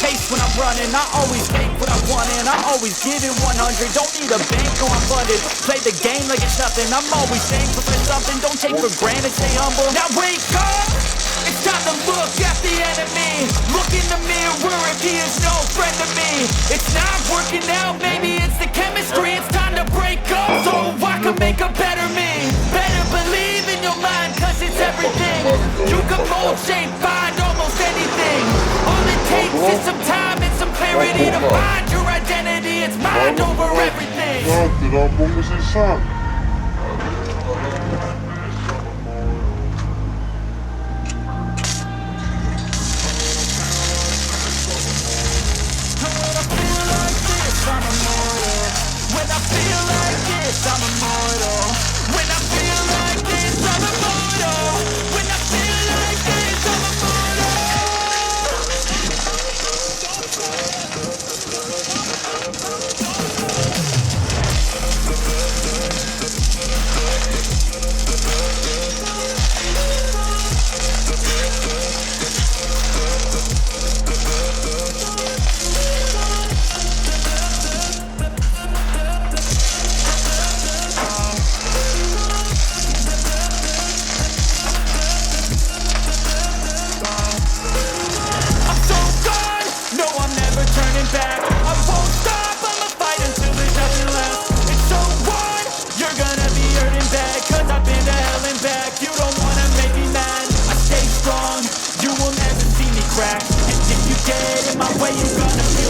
chase when I'm running. I always take what I want and I always give it 100. Don't need a bank, no I'm funded. Play the game like it's nothing. I'm always thankful for something. Don't take for granted, stay humble. Now wake up! It's time to look at the enemy. Look in the mirror if he is no friend to me. It's not working out, maybe it's the chemistry. It's time to break up so I can make a better me. Better believe in your mind, cause it's everything. You can mold, shape, find almost anything. All it takes is some time and some clarity to find your identity. It's mind over everything. I'm immortal. When I feel like this, I'm immortal. When I feel like this, I'm immortal. When I feel like this, I'm back. I won't stop, I'ma fight until there's nothing left. It's so on, you're gonna be hurting bad, cause I've been to hell and back. You don't wanna make me mad, I stay strong, you will never see me crack. And if you get in my way, you're gonna